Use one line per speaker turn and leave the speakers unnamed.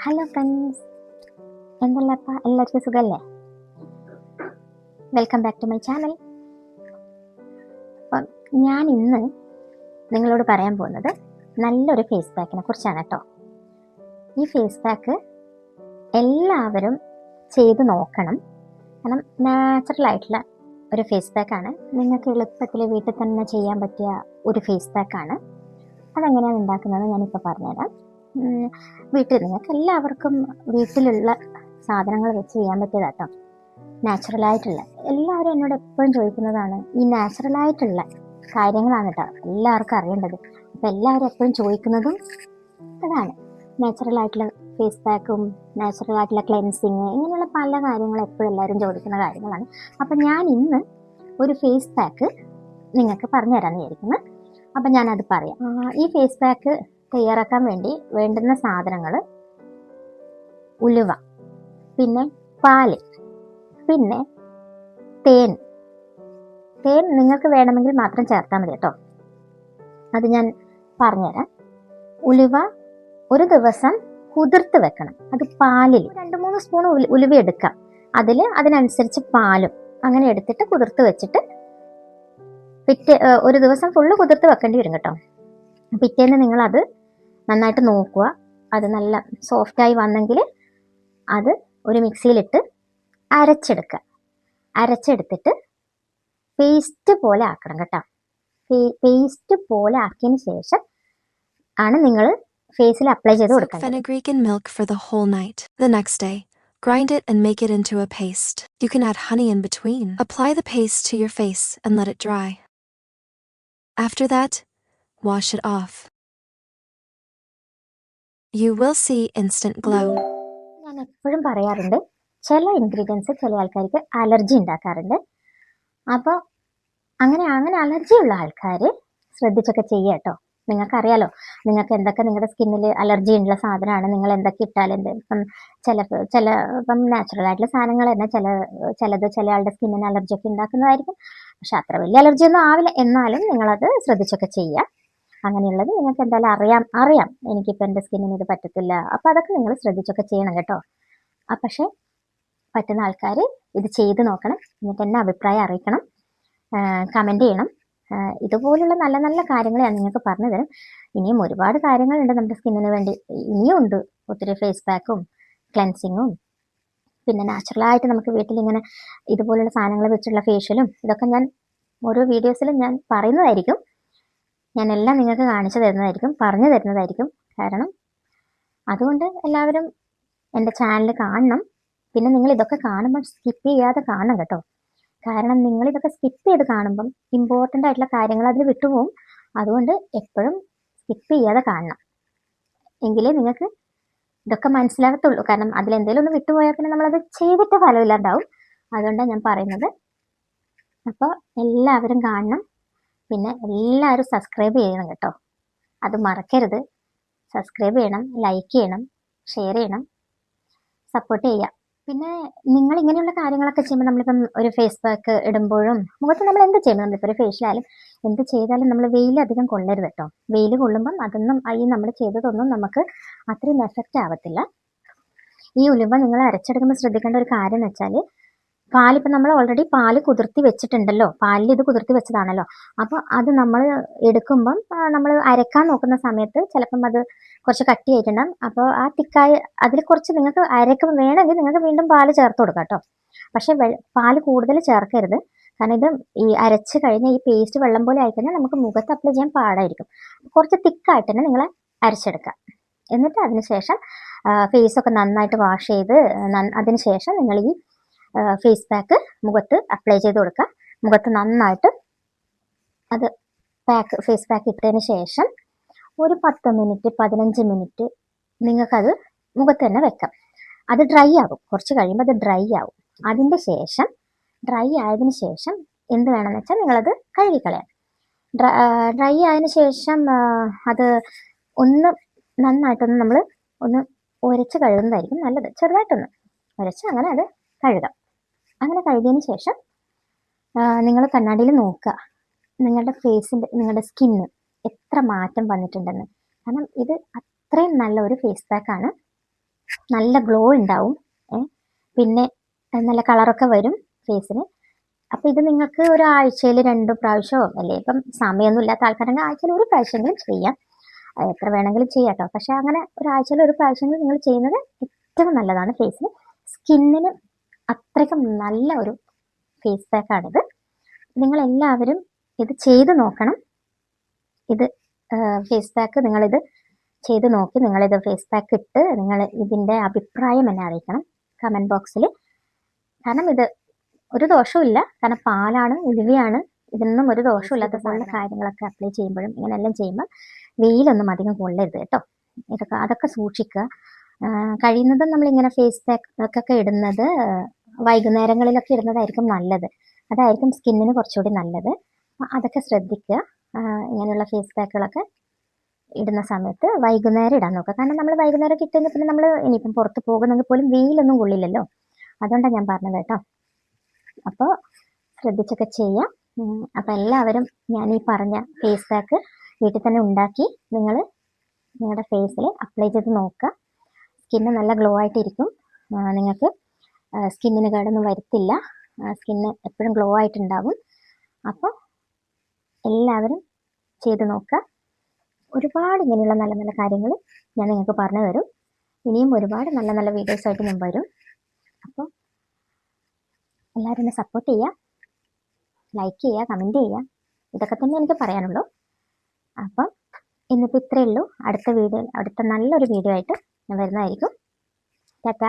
Hello friends, എന്തല്ലപ്പാ എല്ലാവർക്കും സുഖമല്ലേ? Welcome back to my channel. അപ്പം ഞാൻ ഇന്ന് നിങ്ങളോട് പറയാൻ പോകുന്നത് നല്ലൊരു ഫേസ് പാക്കിനെ കുറിച്ചാണ് കേട്ടോ. ഈ ഫേസ് പാക്ക് എല്ലാവരും ചെയ്ത് നോക്കണം. കാരണം നാച്ചുറലായിട്ടുള്ള ഒരു ഫേസ് പാക്കാണ്. നിങ്ങൾക്ക് എളുപ്പത്തിൽ വീട്ടിൽ തന്നെ ചെയ്യാൻ പറ്റിയ ഒരു ഫേസ് പാക്കാണ്. അതെങ്ങനെയാണ് ഉണ്ടാക്കുന്നത് ഞാനിപ്പോൾ പറഞ്ഞുതരാം. വീട്ടിൽ നിങ്ങൾക്ക് എല്ലാവർക്കും വീട്ടിലുള്ള സാധനങ്ങൾ വെച്ച് ചെയ്യാൻ പറ്റിയതാട്ടോ. നാച്ചുറലായിട്ടുള്ള എല്ലാവരും എന്നോട് എപ്പോഴും ചോദിക്കുന്നതാണ് ഈ നാച്ചുറലായിട്ടുള്ള കാര്യങ്ങളാണ് കേട്ടോ എല്ലാവർക്കും അറിയേണ്ടത്. അപ്പം എല്ലാവരും എപ്പോഴും ചോദിക്കുന്നതും അതാണ്, നാച്ചുറലായിട്ടുള്ള ഫേസ് പാക്കും നാച്ചുറലായിട്ടുള്ള ക്ലെൻസിങ്, ഇങ്ങനെയുള്ള പല കാര്യങ്ങളും എപ്പോഴും എല്ലാവരും ചോദിക്കുന്ന കാര്യങ്ങളാണ്. അപ്പം ഞാൻ ഇന്ന് ഒരു ഫേസ് പാക്ക് നിങ്ങൾക്ക് പറഞ്ഞു തരാമെന്ന് വിചാരിക്കുന്നു. അപ്പം ഞാനത് പറയാം. ഈ ഫേസ് പാക്ക് തയ്യാറാക്കാൻ വേണ്ടി വേണ്ടുന്ന സാധനങ്ങൾ: ഉലുവ, പിന്നെ പാല്, പിന്നെ തേൻ നിങ്ങൾക്ക് വേണമെങ്കിൽ മാത്രം ചേർത്താൽ മതി കേട്ടോ. അത് ഞാൻ പറഞ്ഞുതരാം. ഉലുവ ഒരു ദിവസം കുതിർത്ത് വെക്കണം. അത് പാലിൽ 2-3 സ്പൂൺ ഉലുവ എടുക്കാം. അതിനനുസരിച്ച് പാലും അങ്ങനെ എടുത്തിട്ട് കുതിർത്ത് വെച്ചിട്ട് ഒരു ദിവസം ഫുള്ള് കുതിർത്ത് വെക്കേണ്ടി വരും കേട്ടോ. പിറ്റേന്ന് നിങ്ങളത് നന്നായിട്ട് നോക്കുക. അത് നല്ല സോഫ്റ്റായി വന്നെങ്കിൽ അത് ഒരു മിക്സിയിലിട്ട് അരച്ചെടുത്തിട്ട് പേസ്റ്റ് പോലെ ആക്കണം കേട്ടോ. പേസ്റ്റ് പോലെ ആക്കിയതിന് ശേഷം ആണ് നിങ്ങൾ ഫേസിൽ അപ്ലൈ ചെയ്ത് കൊടുക്കണം.
Fenugreek in milk for the whole night. The next day, grind it and make it into a paste. You can add honey in between. Apply the paste to your face and let it dry. After that, wash it off. You will see instant glow.
ഞാൻ എപ്പോഴും പറയാറുണ്ട്, ചില ingredients ചില ആൾക്കാർക്ക് allergy ഉണ്ടാക്കാറുണ്ട്. അപ്പോൾ അങ്ങനെ allergy ഉള്ള ആൾക്കാർ ശ്രദ്ധിച്ചൊക്കെ ചെയ്യുക കേട്ടോ. നിങ്ങൾക്കറിയാലോ, നിങ്ങൾക്ക് എന്തൊക്കെ നിങ്ങളുടെ സ്കിന്നിൽ അലർജി ഉള്ള സാധനമാണ്, നിങ്ങൾ എന്തൊക്കെ ഇട്ടാൽ ഇപ്പം ഇപ്പം നാച്ചുറലായിട്ടുള്ള സാധനങ്ങൾ തന്നെ ചില ആളുടെ സ്കിന്നിന് അലർജി ഒക്കെ ഉണ്ടാക്കുന്നതായിരിക്കും. പക്ഷെ അത്ര വലിയ അലർജി ഒന്നും ആവില്ല. എന്നാലും നിങ്ങളത് ശ്രദ്ധിച്ചൊക്കെ ചെയ്യുക. അങ്ങനെയുള്ളത് നിങ്ങൾക്ക് എന്തായാലും അറിയാം എനിക്കിപ്പോൾ എൻ്റെ സ്കിന്നിന് ഇത് പറ്റത്തില്ല. അപ്പോൾ അതൊക്കെ നിങ്ങൾ ശ്രദ്ധിച്ചൊക്കെ ചെയ്യണം കേട്ടോ. പക്ഷേ പറ്റുന്ന ആൾക്കാർ ഇത് ചെയ്ത് നോക്കണം. എന്നിട്ട് എന്നെ അഭിപ്രായം അറിയിക്കണം, കമൻറ്റ് ചെയ്യണം. ഇതുപോലുള്ള നല്ല നല്ല കാര്യങ്ങൾ ഞാൻ നിങ്ങൾക്ക് പറഞ്ഞു തരും. ഇനിയും ഒരുപാട് കാര്യങ്ങളുണ്ട് നമ്മുടെ സ്കിന്നിന് വേണ്ടി. ഇനിയും ഉണ്ട് ഒത്തിരി ഫേസ് പാക്കും ക്ലെൻസിങ്ങും പിന്നെ നാച്ചുറലായിട്ട് നമുക്ക് വീട്ടിലിങ്ങനെ ഇതുപോലുള്ള സാധനങ്ങൾ വെച്ചുള്ള ഫേഷ്യലും ഇതൊക്കെ ഞാൻ ഓരോ വീഡിയോസിലും ഞാൻ പറയുന്നതായിരിക്കും. ഞാനെല്ലാം നിങ്ങൾക്ക് കാണിച്ചു തരുന്നതായിരിക്കും, പറഞ്ഞു തരുന്നതായിരിക്കും. കാരണം അതുകൊണ്ട് എല്ലാവരും എൻ്റെ ചാനൽ കാണണം. പിന്നെ നിങ്ങൾ ഇതൊക്കെ കാണുമ്പം സ്കിപ്പ് ചെയ്യാതെ കാണണം കേട്ടോ. കാരണം നിങ്ങളിതൊക്കെ സ്കിപ്പ് ചെയ്ത് കാണുമ്പം ഇമ്പോർട്ടൻ്റ് ആയിട്ടുള്ള കാര്യങ്ങൾ അതിൽ വിട്ടുപോകും. അതുകൊണ്ട് എപ്പോഴും സ്കിപ്പ് ചെയ്യാതെ കാണണം, എങ്കിലേ നിങ്ങൾക്ക് ഇതൊക്കെ മനസ്സിലാകത്തുള്ളൂ. കാരണം അതിലെന്തെങ്കിലും ഒന്ന് വിട്ടുപോയാൽ പിന്നെ നമ്മളത് ചെയ്തിട്ട് ഫലമില്ലാണ്ടാവും. അതുകൊണ്ടാണ് ഞാൻ പറയുന്നത്. അപ്പോൾ എല്ലാവരും കാണണം. പിന്നെ എല്ലാവരും സബ്സ്ക്രൈബ് ചെയ്യണം കേട്ടോ. അത് മറക്കരുത്. സബ്സ്ക്രൈബ് ചെയ്യണം, ലൈക്ക് ചെയ്യണം, ഷെയർ ചെയ്യണം, സപ്പോർട്ട് ചെയ്യുക. പിന്നെ നിങ്ങൾ ഇങ്ങനെയുള്ള കാര്യങ്ങളൊക്കെ ചെയ്യുമ്പോൾ, നമ്മളിപ്പം ഒരു ഫേസ് പാക്ക് ഇടുമ്പോഴും മുഖത്ത് നമ്മൾ എന്ത് ചെയ്യുമ്പോൾ, നമ്മളിപ്പോൾ ഒരു ഫേഷ്യലായാലും എന്ത് ചെയ്താലും നമ്മൾ വെയിലധികം കൊള്ളരുത് കേട്ടോ. വെയിൽ കൊള്ളുമ്പം അതൊന്നും നമ്മൾ ചെയ്തതൊന്നും നമുക്ക് അത്രയും എഫക്റ്റ് ആവത്തില്ല. ഈ ഉലുവ നിങ്ങൾ അരച്ചെടുക്കുമ്പോൾ ശ്രദ്ധിക്കേണ്ട ഒരു കാര്യം എന്ന് വെച്ചാൽ, പാലിപ്പോൾ നമ്മൾ ഓൾറെഡി പാല് കുതിർത്തി വെച്ചിട്ടുണ്ടല്ലോ, പാലിൽ ഇത് കുതിർത്തി വെച്ചതാണല്ലോ. അപ്പോൾ അത് നമ്മൾ എടുക്കുമ്പം നമ്മൾ അരക്കാൻ നോക്കുന്ന സമയത്ത് ചിലപ്പം അത് കുറച്ച് കട്ടിയായിട്ടുണ്ടാകും. അപ്പോൾ ആ തിക്കായ അതിൽ കുറച്ച് നിങ്ങൾക്ക് അരക്കുമ്പോൾ വേണമെങ്കിൽ നിങ്ങൾക്ക് വീണ്ടും പാല് ചേർത്ത് കൊടുക്കാം കേട്ടോ. പക്ഷേ പാല് കൂടുതൽ ചേർക്കരുത്. കാരണം ഇത് ഈ അരച്ച് കഴിഞ്ഞാൽ ഈ പേസ്റ്റ് വെള്ളം പോലെ ആയിക്കഴിഞ്ഞാൽ നമുക്ക് മുഖത്ത് അപ്ലൈ ചെയ്യാൻ പാടായിരിക്കും. കുറച്ച് തിക്കായിട്ട് തന്നെ നിങ്ങൾ അരച്ചെടുക്കുക. എന്നിട്ട് അതിനുശേഷം ഫേസൊക്കെ നന്നായിട്ട് വാഷ് ചെയ്ത് അതിനുശേഷം നിങ്ങൾ ഈ ഫേസ് പാക്ക് മുഖത്ത് അപ്ലൈ ചെയ്ത് കൊടുക്കുക. മുഖത്ത് നന്നായിട്ട് അത് ഫേസ് പാക്ക് ഇട്ടതിന് ശേഷം ഒരു 10 മിനിറ്റ് 15 മിനിറ്റ് നിങ്ങൾക്കത് മുഖത്ത് തന്നെ വെക്കാം. അത് ഡ്രൈ ആകും. കുറച്ച് കഴിയുമ്പോൾ അത് ഡ്രൈ ആവും. അതിൻ്റെ ശേഷം ഡ്രൈ ആയതിനു ശേഷം എന്ത് വേണമെന്ന് വെച്ചാൽ നിങ്ങളത് കഴുകിക്കളയാം. ഡ്രൈ ആയതിനു ശേഷം അത് ഒന്ന് നന്നായിട്ടൊന്ന് നമ്മൾ ഒന്ന് ഉരച്ച് കഴുകുന്നതായിരിക്കും നല്ലത്. ചെറുതായിട്ടൊന്ന് ഉരച്ച് അങ്ങനെ അത് കഴുകാം. അങ്ങനെ കഴുകിയതിന് ശേഷം നിങ്ങൾ കണ്ണാടിയിൽ നോക്കുക നിങ്ങളുടെ നിങ്ങളുടെ സ്കിന്ന് എത്ര മാറ്റം വന്നിട്ടുണ്ടെന്ന്. കാരണം ഇത് അത്രയും നല്ല ഒരു ഫേസ് പാക്കാണ്. നല്ല ഗ്ലോ ഉണ്ടാവും. പിന്നെ നല്ല കളറൊക്കെ വരും ഫേസിന്. അപ്പോൾ ഇത് നിങ്ങൾക്ക് ഒരാഴ്ചയിൽ 2 പ്രാവശ്യമോ, അല്ലേ ഇപ്പം സമയമൊന്നും ഇല്ലാത്ത ആൾക്കാരെങ്കിൽ ആഴ്ചയിൽ 1 പ്രാവശ്യമെങ്കിലും ചെയ്യാം. എത്ര വേണമെങ്കിലും ചെയ്യാം കേട്ടോ. പക്ഷെ അങ്ങനെ ഒരാഴ്ചയിൽ 1 പ്രാവശ്യമെങ്കിലും നിങ്ങൾ ചെയ്യുന്നത് ഏറ്റവും നല്ലതാണ് ഫേസിന്. സ്കിന്നിന് അത്രയ്ക്കും നല്ല ഒരു ഫേസ് പാക്കാണിത്. നിങ്ങളെല്ലാവരും ഇത് ചെയ്ത് നോക്കണം. ഇത് ഫേസ് പാക്ക് നിങ്ങളിത് ചെയ്ത് നോക്കി, നിങ്ങളിത് ഫേസ് പാക്ക് ഇട്ട് നിങ്ങൾ ഇതിൻ്റെ അഭിപ്രായം എന്നെ അറിയിക്കണം കമൻറ്റ് ബോക്സിൽ. കാരണം ഇത് ഒരു ദോഷവുമില്ല, കാരണം പാലാണ്, ഉലുവയാണ്, ഇതിനൊന്നും ഒരു ദോഷമില്ലാത്ത പോലുള്ള കാര്യങ്ങളൊക്കെ അപ്ലൈ ചെയ്യുമ്പോഴും ഇങ്ങനെയെല്ലാം ചെയ്യുമ്പോൾ വെയിലൊന്നും അധികം കൊള്ളരുത് കേട്ടോ. അതൊക്കെ സൂക്ഷിക്കുക. കഴിയുന്നതും നമ്മളിങ്ങനെ ഫേസ് പാക്കൊക്കെ ഇടുന്നത് വൈകുന്നേരങ്ങളിലൊക്കെ ഇടുന്നതായിരിക്കും നല്ലത്. അതായിരിക്കും സ്കിന്നിന് കുറച്ചുകൂടി നല്ലത്. അതൊക്കെ ശ്രദ്ധിക്കുക. ഇങ്ങനെയുള്ള ഫേസ് പാക്കുകളൊക്കെ ഇടുന്ന സമയത്ത് വൈകുന്നേരം ഇടാൻ നോക്കുക. കാരണം നമ്മൾ വൈകുന്നേരം കിട്ടുന്ന പിന്നെ നമ്മൾ ഇനിയിപ്പം പുറത്ത് പോകുന്നെങ്കിൽ പോലും വെയിലൊന്നും കൊള്ളില്ലല്ലോ. അതുകൊണ്ടാണ് ഞാൻ പറഞ്ഞത് കേട്ടോ. അപ്പോൾ ശ്രദ്ധിച്ചൊക്കെ ചെയ്യാം. അപ്പോൾ എല്ലാവരും ഞാൻ ഈ പറഞ്ഞ ഫേസ് പാക്ക് വീട്ടിൽ തന്നെ ഉണ്ടാക്കി നിങ്ങൾ നിങ്ങളുടെ ഫേസിൽ അപ്ലൈ ചെയ്ത് നോക്കുക. സ്കിന്ന് നല്ല ഗ്ലോ ആയിട്ടിരിക്കും. നിങ്ങൾക്ക് സ്കിന്നിന് കേടൊന്നും വരുത്തില്ല. സ്കിന്ന് എപ്പോഴും ഗ്ലോ ആയിട്ടുണ്ടാവും. അപ്പോൾ എല്ലാവരും ചെയ്ത് നോക്കുക. ഒരുപാട് ഇങ്ങനെയുള്ള നല്ല നല്ല കാര്യങ്ങൾ ഞാൻ നിങ്ങൾക്ക് പറഞ്ഞു തരും. ഇനിയും ഒരുപാട് നല്ല നല്ല വീഡിയോസായിട്ട് ഞാൻ വരും. അപ്പോൾ എല്ലാവരും എന്നെ സപ്പോർട്ട് ചെയ്യുക, ലൈക്ക് ചെയ്യുക, കമൻറ്റ് ചെയ്യുക. ഇതൊക്കെ തന്നെ എനിക്ക് പറയാനുള്ളൂ. അപ്പം ഇന്നിപ്പോൾ ഇത്രയേ ഉള്ളൂ. അടുത്ത നല്ലൊരു വീഡിയോ ആയിട്ട് ഞാൻ വരുന്നതായിരിക്കും. ടാറ്റാ.